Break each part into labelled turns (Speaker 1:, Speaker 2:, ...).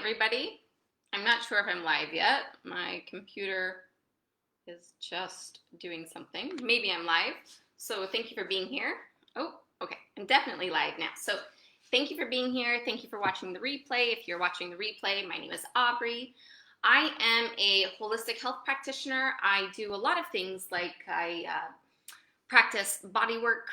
Speaker 1: everybody. I'm not sure if I'm live yet. My computer is just doing something. Maybe I'm live. So thank you for being here. Oh, okay. I'm definitely live now. So thank you for being here. Thank you for watching the replay. If you're watching the replay, my name is Aubrey. I am a holistic health practitioner. I do a lot of things like I practice bodywork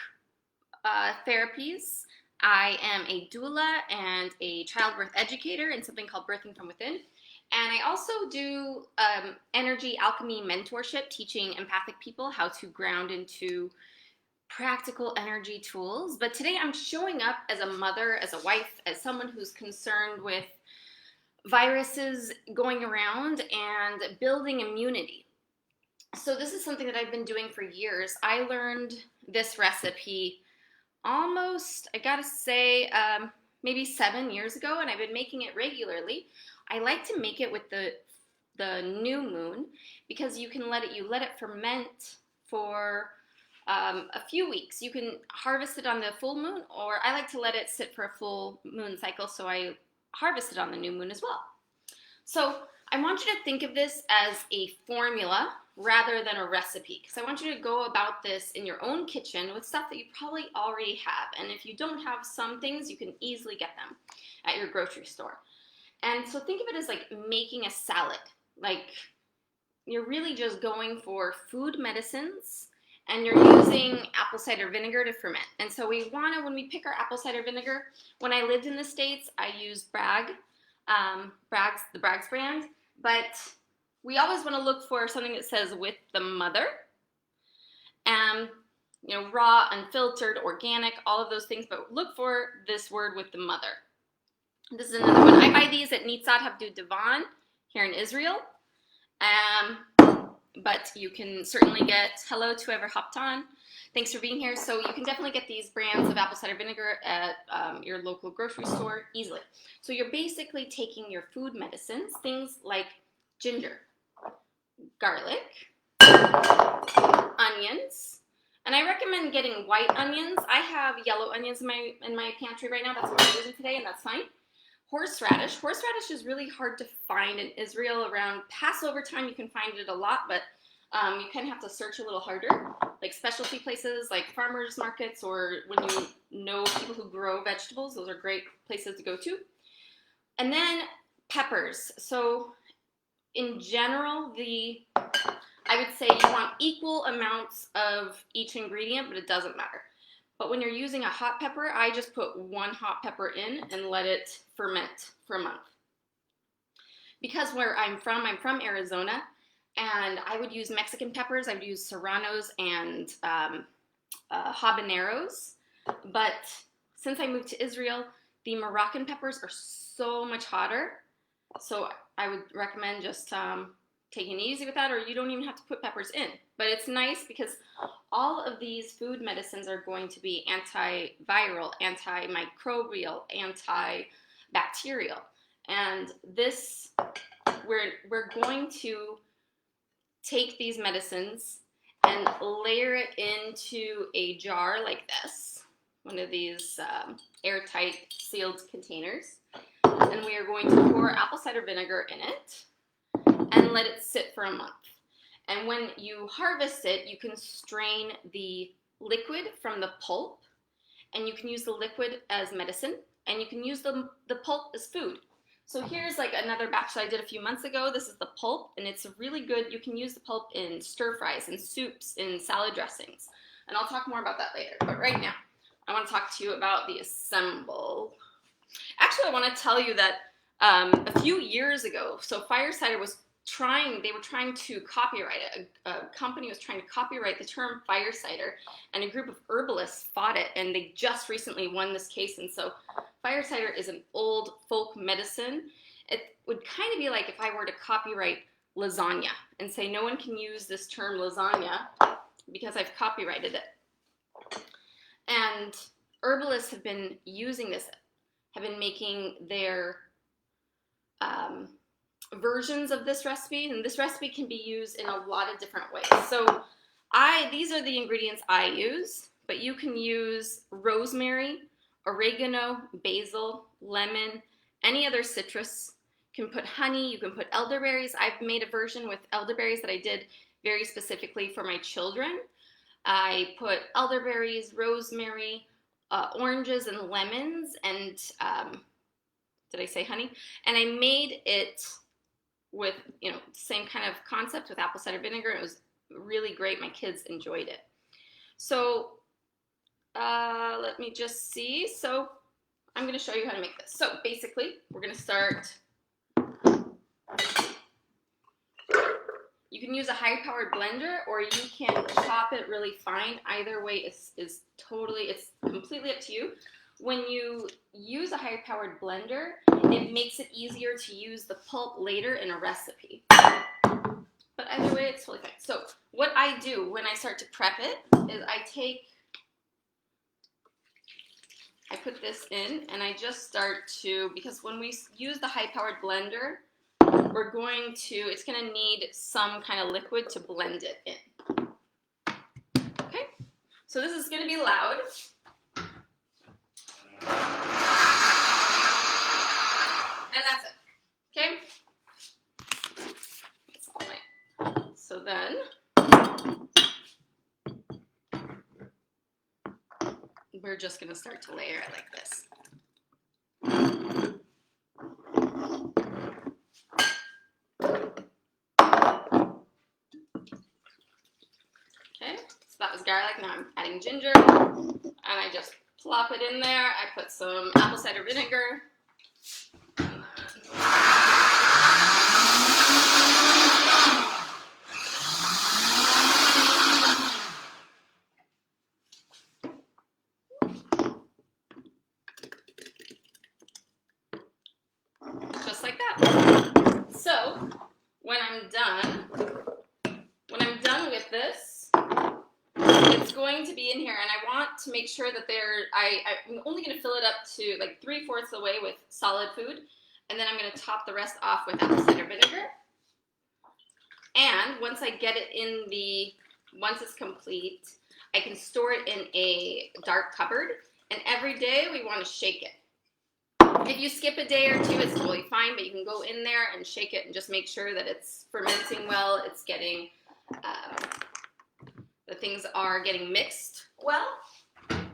Speaker 1: therapies. I am a doula and a childbirth educator in something called Birthing from Within. And I also do energy alchemy mentorship, teaching empathic people how to ground into practical energy tools. But today I'm showing up as a mother, as a wife, as someone who's concerned with viruses going around and building immunity. So this is something that I've been doing for years. I learned this recipe almost, I gotta say, maybe 7 years ago, and I've been making it regularly. I like to make it with the new moon because you let it ferment for a few weeks. You can harvest it on the full moon, or I like to let it sit for a full moon cycle, so I harvest it on the new moon as well. So I want you to think of this as a formula rather than a recipe, because I want you to go about this in your own kitchen with stuff that you probably already have. And if you don't have some things, you can easily get them at your grocery store. And so think of it as like making a salad. Like you're really just going for food medicines, and you're using apple cider vinegar to ferment. And so we want to, when we pick our apple cider vinegar, when I lived in the States, I used the Bragg's brand, but we always want to look for something that says with the mother, and raw, unfiltered, organic, all of those things, but look for this word with the mother. This is another one. I buy these at Nitzat Havdu Divan here in Israel, but you can certainly get, hello to whoever hopped on. Thanks for being here. So you can definitely get these brands of apple cider vinegar at your local grocery store easily. So you're basically taking your food medicines, things like ginger, garlic, onions, and I recommend getting white onions. I have yellow onions in my pantry right now. That's what I'm using today, and that's fine. Horseradish. Horseradish is really hard to find in Israel. Around Passover time, you can find it a lot, but you kind of have to search a little harder, like specialty places like farmers markets, or when you know people who grow vegetables. Those are great places to go to. And then peppers. So in general, I would say you want equal amounts of each ingredient, but it doesn't matter. But when you're using a hot pepper, I just put 1 hot pepper in and let it ferment for a month. Because where I'm from Arizona, and I would use Mexican peppers. I would use serranos and habaneros. But since I moved to Israel, the Moroccan peppers are so much hotter. So I would recommend just taking it easy with that, or you don't even have to put peppers in. But it's nice because all of these food medicines are going to be antiviral, antimicrobial, antibacterial. And this, we're going to take these medicines and layer it into a jar like this, one of these airtight sealed containers. And we are going to pour apple cider vinegar in it and let it sit for a month. And when you harvest it, you can strain the liquid from the pulp, and you can use the liquid as medicine, and you can use the pulp as food. So here's like another batch that I did a few months ago. This is the pulp, and it's really good. You can use the pulp in stir fries, in soups, in salad dressings. And I'll talk more about that later. But right now, I want to talk to you about the assemble. Actually, I want to tell you that a few years ago, so Fire Cider was they were trying to copyright it. A company was trying to copyright the term fire cider, and a group of herbalists fought it, and they just recently won this case. And so fire cider is an old folk medicine. It would kind of be like if I were to copyright lasagna and say no one can use this term lasagna because I've copyrighted it. And herbalists have been using this, have been making their versions of this recipe, and this recipe can be used in a lot of different ways. So these are the ingredients I use, but you can use rosemary, oregano, basil, lemon, any other citrus can put honey, you can put elderberries. I've made a version with elderberries that I did very specifically for my children. I put elderberries, rosemary, oranges, and lemons, and did I say honey? And I made it with, same kind of concept with apple cider vinegar. It was really great. My kids enjoyed it. So let me just see. So I'm going to show you how to make this. So basically, we're going to start. You can use a high-powered blender, or you can chop it really fine. Either way is totally, it's completely up to you. When you use a high-powered blender, it makes it easier to use the pulp later in a recipe. But either way, it's totally fine. So what I do when I start to prep it is I put this in, and I just start to, because when we use the high-powered blender, it's going to need some kind of liquid to blend it in. Okay, so this is going to be loud. And that's it. Okay, that's all right. So then, we're just going to start to layer it like this. So that was garlic. Now I'm adding ginger, and I just plop it in there. I put some apple cider vinegar. Just like that. So when I'm done with this, it's going to be in here, and I want to make sure that I'm only going to fill it up to like 3/4 of the way with solid food, and then I'm going to top the rest off with apple cider vinegar. And once I get it once it's complete, I can store it in a dark cupboard, and every day we want to shake it. If you skip a day or two, it's totally fine, but you can go in there and shake it and just make sure that it's fermenting well, it's getting, the things are getting mixed well. Okay.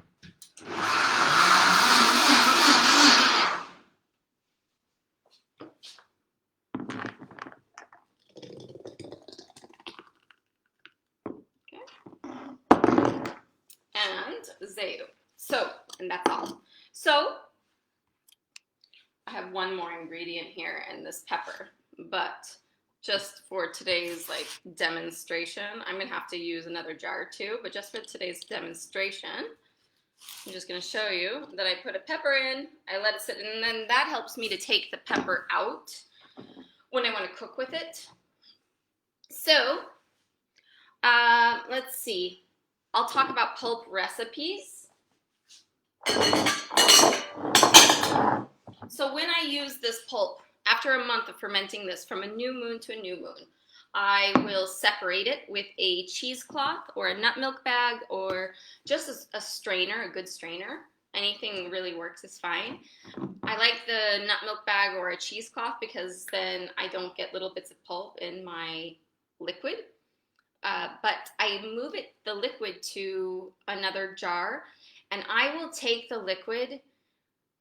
Speaker 1: And zeu. And that's all. So, I have one more ingredient here, and this pepper, but just for today's demonstration, I'm gonna have to use another jar too, but just for today's demonstration, I'm just gonna show you that I put a pepper in, I let it sit, and then that helps me to take the pepper out when I want to cook with it. So, let's see, I'll talk about pulp recipes. So when I use this pulp, after a month of fermenting this from a new moon to a new moon, I will separate it with a cheesecloth or a nut milk bag, or just a strainer, a good strainer. Anything really works is fine. I like the nut milk bag or a cheesecloth because then I don't get little bits of pulp in my liquid. But I move the liquid to another jar, and I will take the liquid.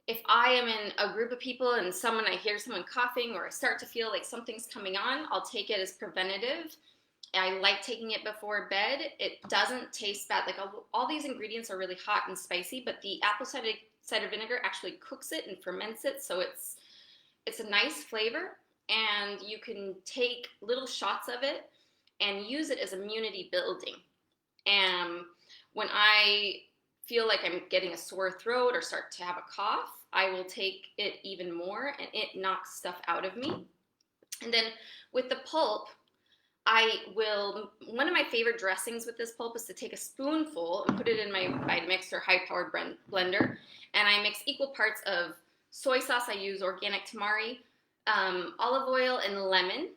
Speaker 1: If I am in a group of people and I hear someone coughing, or I start to feel like something's coming on, I'll take it as preventative. I like taking it before bed. It doesn't taste bad. Like all these ingredients are really hot and spicy, but the apple cider vinegar actually cooks it and ferments it, so it's a nice flavor, and you can take little shots of it and use it as immunity building. And when I feel like I'm getting a sore throat or start to have a cough, I will take it even more, and it knocks stuff out of me. And then with the pulp, one of my favorite dressings with this pulp is to take a spoonful and put it in my Vitamix or high-powered blender, and I mix equal parts of soy sauce. I use organic tamari, olive oil, and lemon,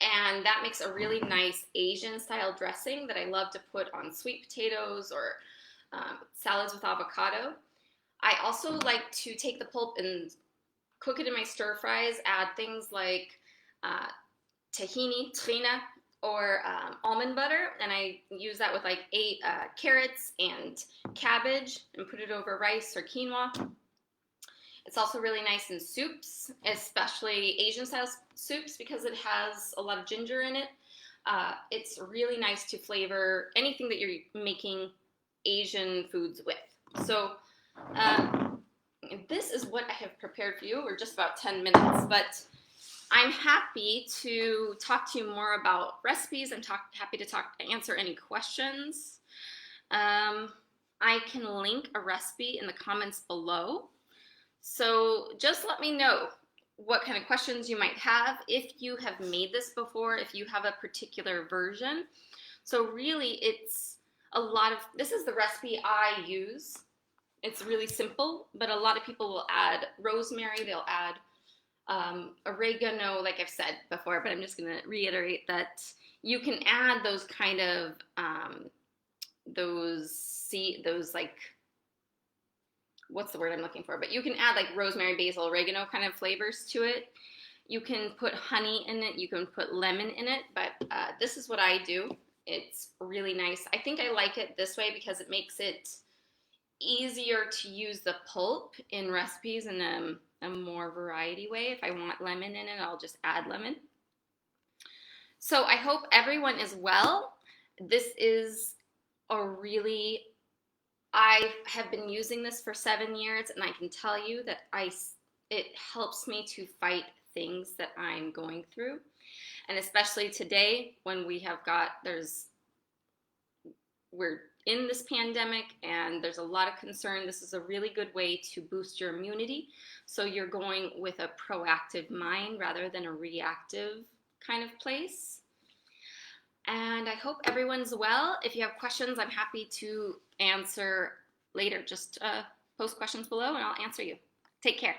Speaker 1: and that makes a really nice Asian-style dressing that I love to put on sweet potatoes or salads with avocado. I also like to take the pulp and cook it in my stir fries, add things like uh, tahini, trina, or almond butter, and I use that with like 8 carrots and cabbage and put it over rice or quinoa. It's also really nice in soups, especially Asian style soups, because it has a lot of ginger in it. It's really nice to flavor anything that you're making Asian foods with. So uh, this is what I have prepared for you. We're just about 10 minutes, but I'm happy to talk to you more about recipes. I'm happy to answer any questions. I can link a recipe in the comments below. So just let me know what kind of questions you might have, if you have made this before, if you have a particular version. So really, this is the recipe I use. It's really simple, but a lot of people will add rosemary, they'll add oregano, like I've said before, but I'm just going to reiterate that you can add those kind of, those like, what's the word I'm looking for? But you can add like rosemary, basil, oregano kind of flavors to it. You can put honey in it. You can put lemon in it. But this is what I do. It's really nice. I think I like it this way because it makes it easier to use the pulp in recipes in a more variety way. If I want lemon in it, I'll just add lemon. So I hope everyone is well. This is I have been using this for 7 years, and I can tell you that it helps me to fight things that I'm going through. And especially today when we're in this pandemic and there's a lot of concern, this is a really good way to boost your immunity. So you're going with a proactive mind rather than a reactive kind of place. And I hope everyone's well. If you have questions, I'm happy to answer later. Just post questions below and I'll answer you. Take care.